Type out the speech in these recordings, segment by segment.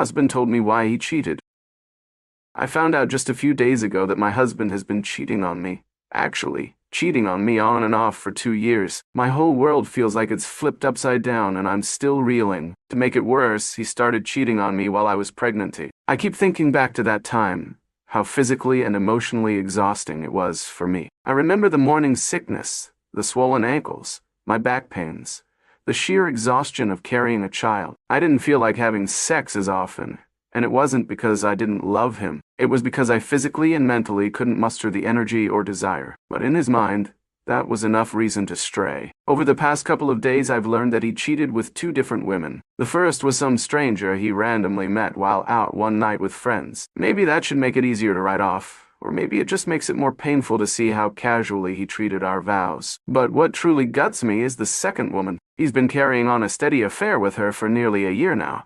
husband told me why he cheated. I found out just a few days ago that my husband has been cheating on me. Actually, cheating on me on and off for 2 years. My whole world feels like it's flipped upside down and I'm still reeling. To make it worse, he started cheating on me while I was pregnant. I keep thinking back to that time, how physically and emotionally exhausting it was for me. I remember the morning sickness, the swollen ankles, my back pains, the sheer exhaustion of carrying a child. I didn't feel like having sex as often. And it wasn't because I didn't love him. It was because I physically and mentally couldn't muster the energy or desire. But in his mind, that was enough reason to stray. Over the past couple of days, I've learned that he cheated with 2 different women. The first was some stranger he randomly met while out one night with friends. Maybe that should make it easier to write off. Or maybe it just makes it more painful to see how casually he treated our vows. But what truly guts me is the second woman. He's been carrying on a steady affair with her for nearly a year now.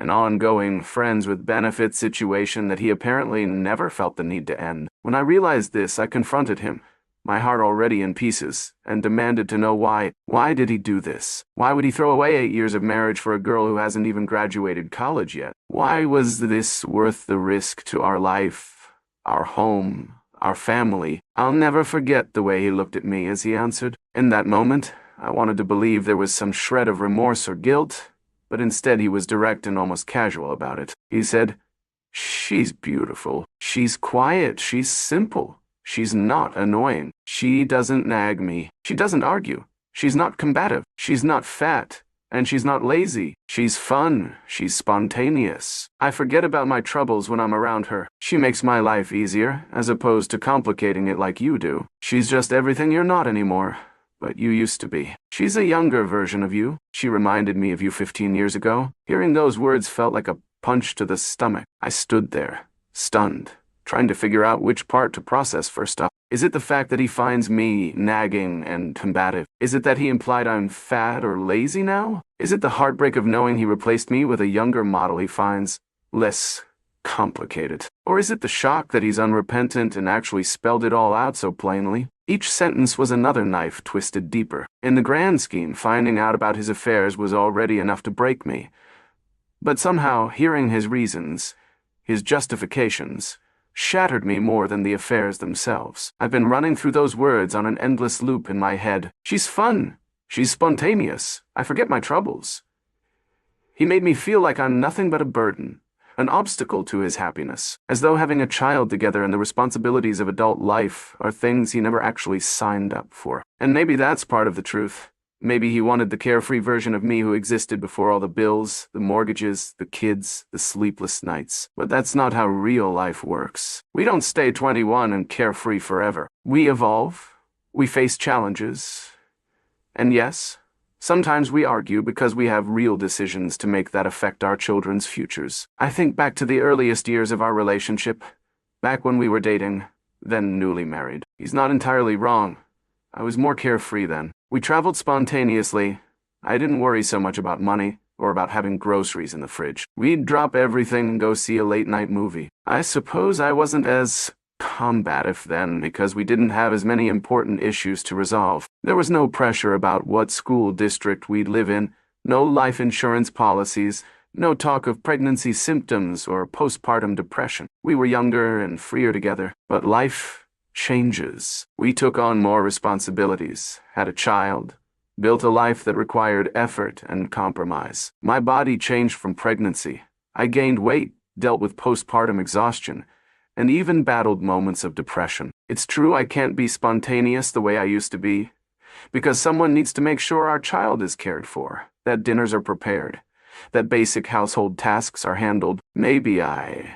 An ongoing friends with benefits situation that he apparently never felt the need to end. When I realized this, I confronted him, my heart already in pieces, and demanded to know why. Why did he do this? Why would he throw away 8 years of marriage for a girl who hasn't even graduated college yet? Why was this worth the risk to our life, our home, our family? I'll never forget the way he looked at me as he answered. In that moment, I wanted to believe there was some shred of remorse or guilt, but instead he was direct and almost casual about it. He said, "She's beautiful. She's quiet. She's simple. She's not annoying. She doesn't nag me. She doesn't argue. She's not combative. She's not fat. And she's not lazy. She's fun. She's spontaneous. I forget about my troubles when I'm around her. She makes my life easier, as opposed to complicating it like you do. She's just everything you're not anymore. But you used to be. She's a younger version of you. She reminded me of you 15 years ago." Hearing those words felt like a punch to the stomach. I stood there, stunned, trying to figure out which part to process first up. Is it the fact that he finds me nagging and combative? Is it that he implied I'm fat or lazy now? Is it the heartbreak of knowing he replaced me with a younger model he finds less complicated? Or is it the shock that he's unrepentant and actually spelled it all out so plainly? Each sentence was another knife twisted deeper. In the grand scheme, finding out about his affairs was already enough to break me. But somehow, hearing his reasons, his justifications, shattered me more than the affairs themselves. I've been running through those words on an endless loop in my head. She's fun. She's spontaneous. I forget my troubles. He made me feel like I'm nothing but a burden, an obstacle to his happiness, as though having a child together and the responsibilities of adult life are things he never actually signed up for. And maybe that's part of the truth. Maybe he wanted the carefree version of me who existed before all the bills, the mortgages, the kids, the sleepless nights. But that's not how real life works. We don't stay 21 and carefree forever. We evolve. We face challenges. And yes, sometimes we argue because we have real decisions to make that affect our children's futures. I think back to the earliest years of our relationship, back when we were dating, then newly married. He's not entirely wrong. I was more carefree then. We traveled spontaneously. I didn't worry so much about money or about having groceries in the fridge. We'd drop everything and go see a late-night movie. I suppose I wasn't as combative then because we didn't have as many important issues to resolve. There was no pressure about what school district we'd live in, no life insurance policies, no talk of pregnancy symptoms or postpartum depression. We were younger and freer together, but life changes. We took on more responsibilities, had a child, built a life that required effort and compromise. My body changed from pregnancy. I gained weight, dealt with postpartum exhaustion, and even battled moments of depression. It's true I can't be spontaneous the way I used to be, because someone needs to make sure our child is cared for, that dinners are prepared, that basic household tasks are handled. Maybe I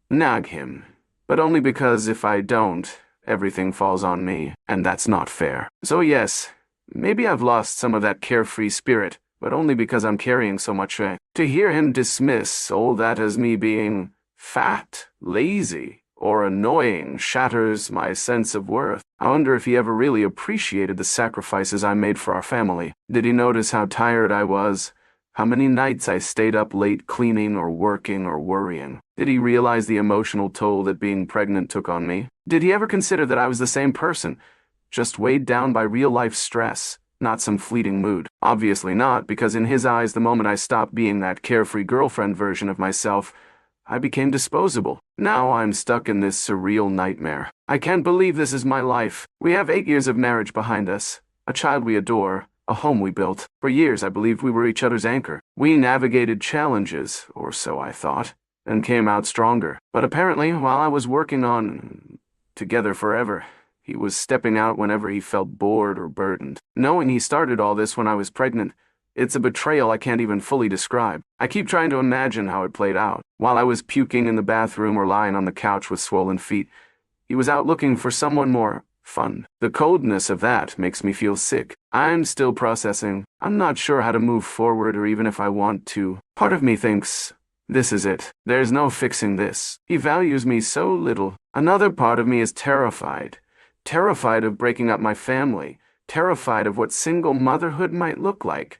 nag him, but only because if I don't, everything falls on me, and that's not fair. So yes, maybe I've lost some of that carefree spirit, but only because I'm carrying so much weight. To hear him dismiss all that as me being fat, lazy, or annoying shatters my sense of worth. I wonder if he ever really appreciated the sacrifices I made for our family. Did he notice how tired I was? How many nights I stayed up late cleaning or working or worrying? Did he realize the emotional toll that being pregnant took on me? Did he ever consider that I was the same person, just weighed down by real-life stress, not some fleeting mood. Obviously not, because in his eyes, the moment I stopped being that carefree girlfriend version of myself, I became disposable. Now I'm stuck in this surreal nightmare. I can't believe this is my life. We have 8 years of marriage behind us, a child we adore, a home we built. For years I believed we were each other's anchor. We navigated challenges, or so I thought, and came out stronger. But apparently, while I was working on together forever, he was stepping out whenever he felt bored or burdened. Knowing he started all this when I was pregnant, it's a betrayal I can't even fully describe. I keep trying to imagine how it played out. While I was puking in the bathroom or lying on the couch with swollen feet, he was out looking for someone more fun. The coldness of that makes me feel sick. I'm still processing. I'm not sure how to move forward or even if I want to. Part of me thinks, this is it. There's no fixing this. He values me so little. Another part of me is terrified. Terrified of breaking up my family. Terrified of what single motherhood might look like.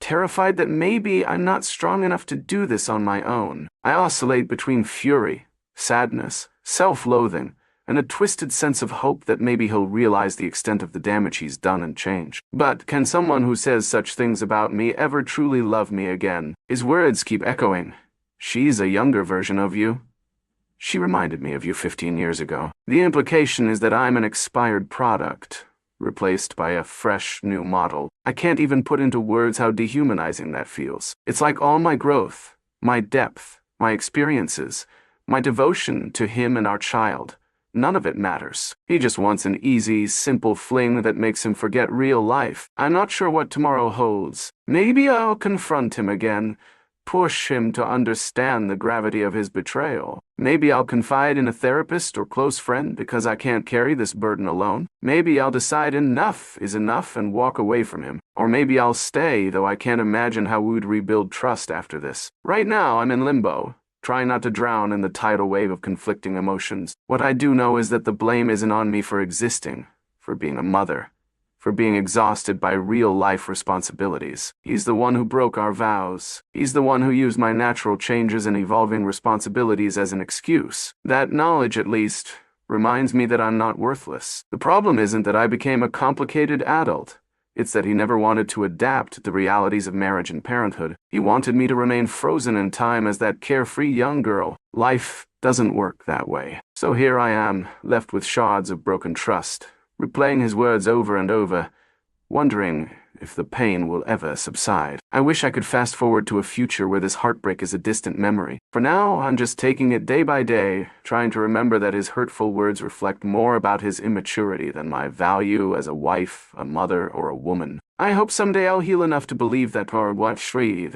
Terrified that maybe I'm not strong enough to do this on my own. I oscillate between fury, sadness, self-loathing, and a twisted sense of hope that maybe he'll realize the extent of the damage he's done and change. But can someone who says such things about me ever truly love me again? His words keep echoing. She's a younger version of you. She reminded me of you 15 years ago. The implication is that I'm an expired product, replaced by a fresh new model. I can't even put into words how dehumanizing that feels. It's like all my growth, my depth, my experiences, my devotion to him and our child. None of it matters. He just wants an easy, simple fling that makes him forget real life. I'm not sure what tomorrow holds. Maybe I'll confront him again, push him to understand the gravity of his betrayal. Maybe I'll confide in a therapist or close friend because I can't carry this burden alone. Maybe I'll decide enough is enough and walk away from him. Or maybe I'll stay, though I can't imagine how we would rebuild trust after this. Right now, I'm in limbo, trying not to drown in the tidal wave of conflicting emotions. What I do know is that the blame isn't on me for existing, for being a mother, for being exhausted by real-life responsibilities. He's the one who broke our vows. He's the one who used my natural changes and evolving responsibilities as an excuse. That knowledge, at least, reminds me that I'm not worthless. The problem isn't that I became a complicated adult. It's that he never wanted to adapt to the realities of marriage and parenthood. He wanted me to remain frozen in time as that carefree young girl. Life doesn't work that way. So here I am, left with shards of broken trust, replaying his words over and over, wondering if the pain will ever subside. I wish I could fast forward to a future where this heartbreak is a distant memory. For now, I'm just taking it day by day, trying to remember that his hurtful words reflect more about his immaturity than my value as a wife, a mother, or a woman. I hope someday I'll heal enough to believe that, or what, Shri,